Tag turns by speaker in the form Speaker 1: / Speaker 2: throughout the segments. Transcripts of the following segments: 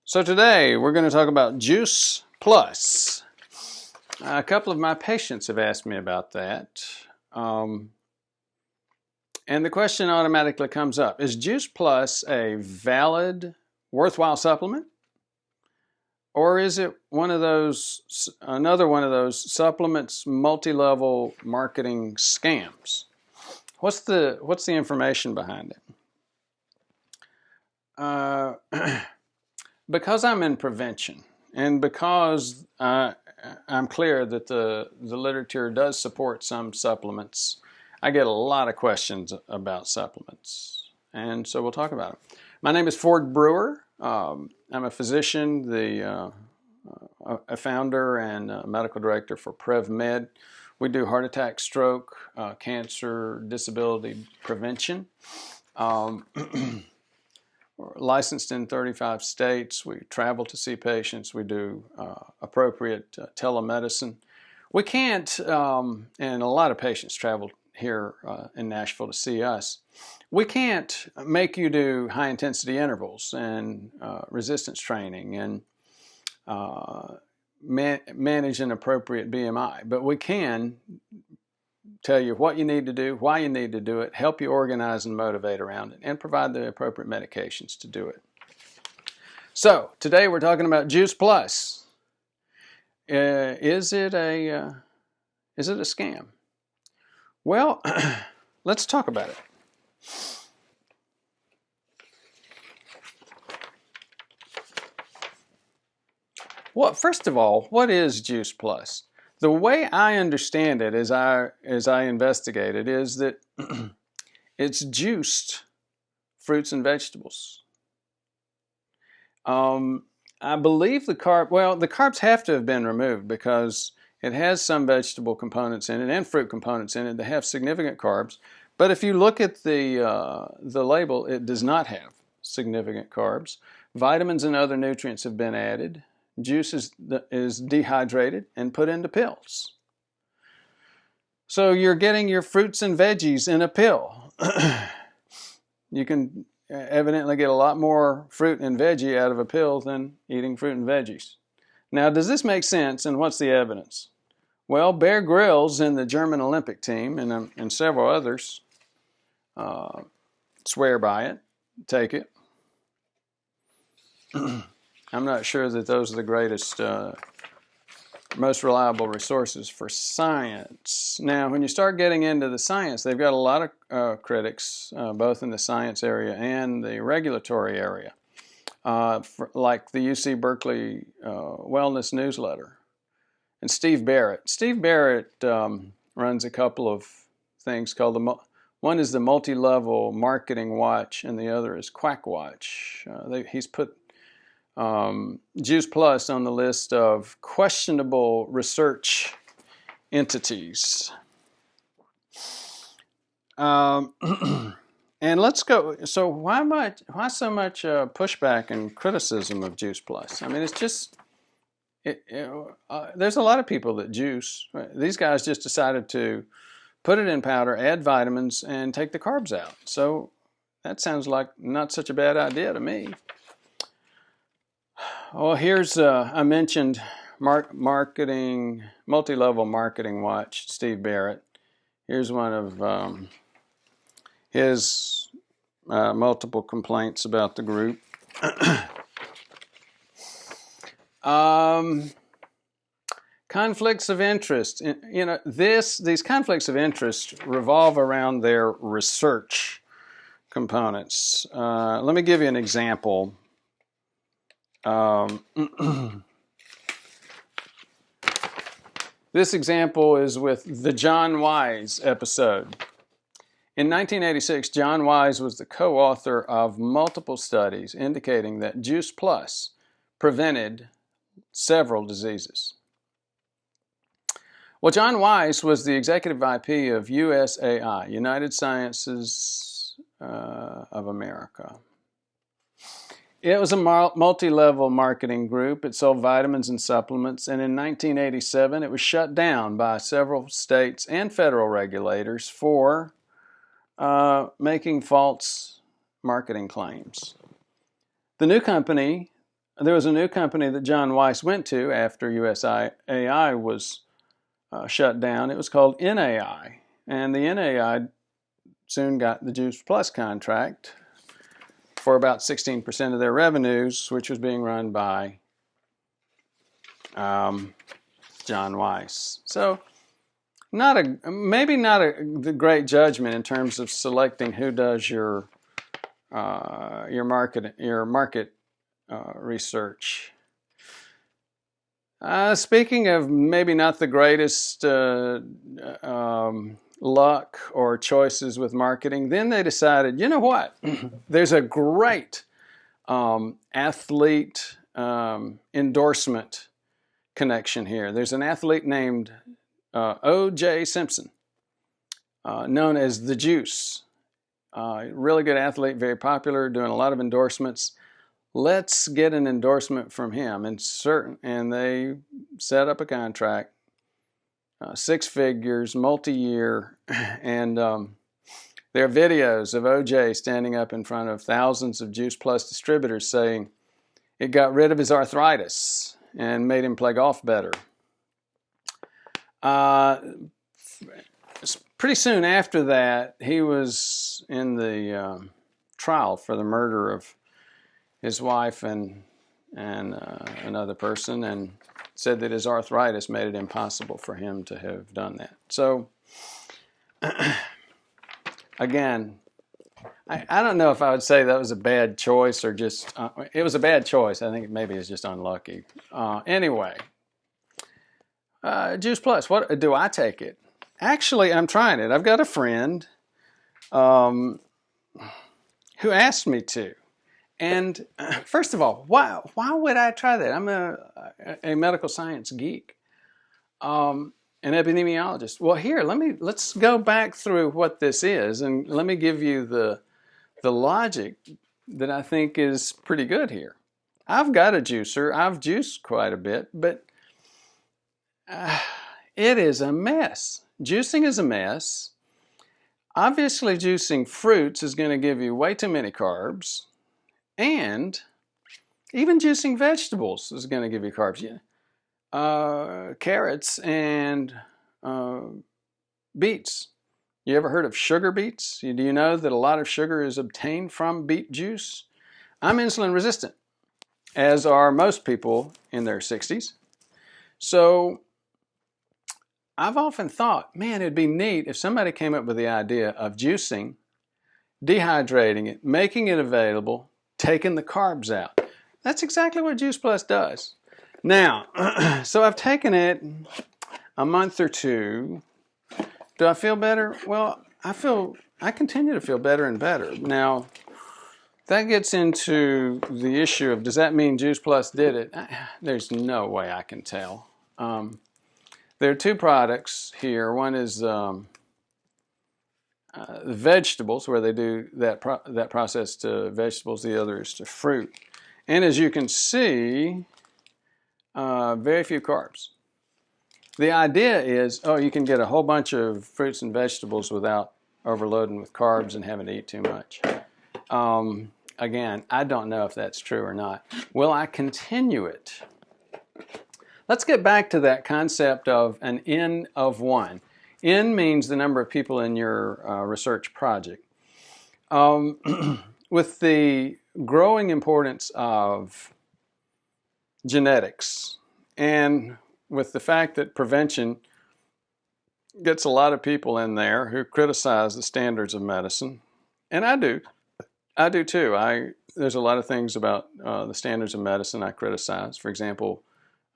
Speaker 1: So today we're going to talk about Juice Plus. A couple of my patients have asked me about that. And the question automatically comes up, is Juice Plus a valid, worthwhile supplement? Or is it another one of those supplements multi-level marketing scams? What's the information behind it? Because I'm in prevention, and because I'm clear that the literature does support some supplements, I get a lot of questions about supplements, and so we'll talk about it. My name is Brewer. I'm a physician, a founder and medical director for Prevmed. We do heart attack, stroke, cancer, disability prevention. We're licensed in 35 states. We travel to see patients. We do appropriate telemedicine. We can't, and a lot of patients travel here in Nashville to see us. We can't make you do high-intensity intervals and resistance training and manage an appropriate BMI, but we can tell you what you need to do, why you need to do it, help you organize and motivate around it, and provide the appropriate medications to do it. So today we're talking about Juice Plus. Is it a scam? Well, let's talk about it. Well, first of all, what is Juice Plus? The way I understand it, as I investigate it, is that it's juiced fruits and vegetables. I believe the carbs have to have been removed because it has some vegetable components in it and fruit components in it that have significant carbs. But if you look at the label, it does not have significant carbs. Vitamins and other nutrients have been added. Juice is dehydrated and put into pills. So you're getting your fruits and veggies in a pill. You can evidently get a lot more fruit and veggie out of a pill than eating fruit and veggies. Now, does this make sense, and what's the evidence? Well, Bear Grylls in the German Olympic team and several others swear by it, take it. I'm not sure that those are the greatest, most reliable resources for science. Now, when you start getting into the science, they've got a lot of critics, both in the science area and the regulatory area, like the UC Berkeley Wellness Newsletter. And Steve Barrett. Steve Barrett runs a couple of things called one is the Multi-Level Marketing Watch, and the other is Quack Watch. He's put Juice Plus on the list of questionable research entities. And let's go. So why so much pushback and criticism of Juice Plus? I mean, it's just there's a lot of people that juice. These guys just decided to put it in powder, add vitamins, and take the carbs out. So that sounds like not such a bad idea to me. Well, here's, I mentioned multi-level marketing watch, Steve Barrett. Here's one of his multiple complaints about the group. Conflicts of interest. You know, these conflicts of interest revolve around their research components. Let me give you an example. This example is with the John Wise episode. In 1986, John Wise was the co-author of multiple studies indicating that Juice Plus prevented several diseases. Well, John Wise was the executive VP of USAI, United Sciences of America. It was a multi-level marketing group. It sold vitamins and supplements, and in 1987 it was shut down by several states and federal regulators for making false marketing claims. The new company there was a new company that John Weiss went to after USAI was shut down. It was called NAI, and the NAI soon got the Juice Plus contract for about 16% of their revenues, which was being run by John Weiss. So maybe not the great judgment in terms of selecting who does your market research. Speaking of maybe not the greatest luck or choices with marketing, then they decided, you know what? There's a great athlete endorsement connection here. There's an athlete named O.J. Simpson, known as the Juice. Really good athlete, very popular, doing a lot of endorsements. Let's get an endorsement from him. And they set up a contract, 6 figures, multi-year, and there are videos of OJ standing up in front of thousands of Juice Plus distributors saying it got rid of his arthritis and made him play golf better. Pretty soon after that, he was in the trial for the murder of his wife and another person, and said that his arthritis made it impossible for him to have done that. So, again, I don't know if I would say that was a bad choice or just, it was a bad choice. I think maybe it's just unlucky. Anyway, Juice Plus, what do I take it? Actually, I'm trying it. I've got a friend who asked me to. And first of all, why would I try that? I'm a medical science geek, an epidemiologist. Well, here, let's go back through what this is, and let me give you the logic that I think is pretty good here. I've got a juicer. I've juiced quite a bit, but it is a mess. Juicing is a mess. Obviously, juicing fruits is going to give you way too many carbs. And even juicing vegetables is going to give you carbs. Carrots and beets. You ever heard of sugar beets? Do you know that a lot of sugar is obtained from beet juice? I'm insulin resistant, as are most people in their 60s. So I've often thought, man, it'd be neat if somebody came up with the idea of juicing, dehydrating it, making it available, taking the carbs out. That's exactly what Juice Plus does. Now, so I've taken it a month or two. Do I feel better? Well, I continue to feel better and better. Now, that gets into the issue of, does that mean Juice Plus did it? There's no way I can tell. There are 2 products here. One is vegetables, where they do that process to vegetables. The other is to fruit. And as you can see, very few carbs. The idea is, you can get a whole bunch of fruits and vegetables without overloading with carbs and having to eat too much. Again, I don't know if that's true or not. Will I continue it? Let's get back to that concept of an N of 1. N means the number of people in your research project. With the growing importance of genetics, and with the fact that prevention gets a lot of people in there who criticize the standards of medicine, and I do too. There's a lot of things about the standards of medicine I criticize. For example,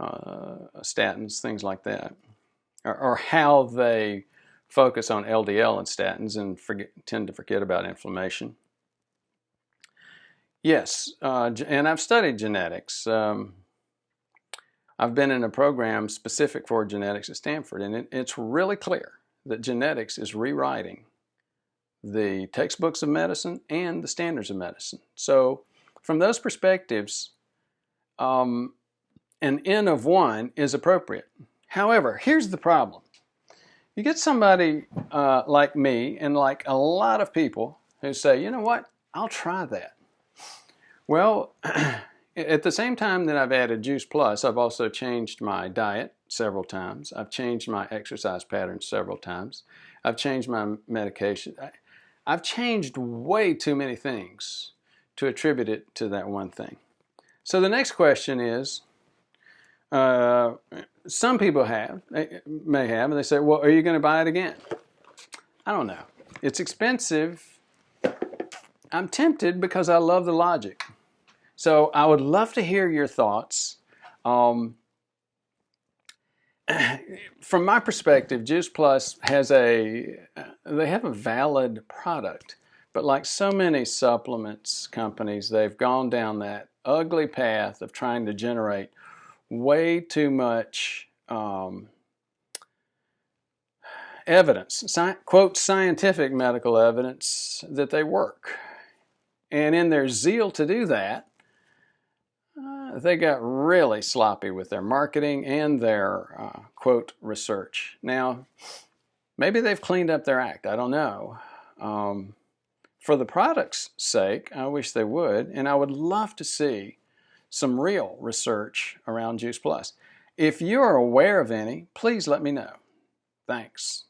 Speaker 1: statins, things like that. Or how they focus on LDL and statins and tend to forget about inflammation. Yes, and I've studied genetics. I've been in a program specific for genetics at Stanford, and it's really clear that genetics is rewriting the textbooks of medicine and the standards of medicine. So from those perspectives, an N of 1 is appropriate. However, here's the problem. You get somebody like me and like a lot of people who say, you know what, I'll try that. Well, at the same time that I've added Juice Plus, I've also changed my diet several times. I've changed my exercise patterns several times. I've changed my medication. I've changed way too many things to attribute it to that one thing. So the next question is, some people may have, and they say, well, are you going to buy it again? I don't know. It's expensive. I'm tempted because I love the logic. So I would love to hear your thoughts. From my perspective, Juice Plus they have a valid product, but like so many supplements companies, they've gone down that ugly path of trying to generate way too much evidence, quote, scientific medical evidence that they work. And in their zeal to do that, they got really sloppy with their marketing and their, quote, research. Now, maybe they've cleaned up their act. I don't know. For the product's sake, I wish they would, and I would love to see some real research around Juice Plus. If you're aware of any, please let me know. Thanks.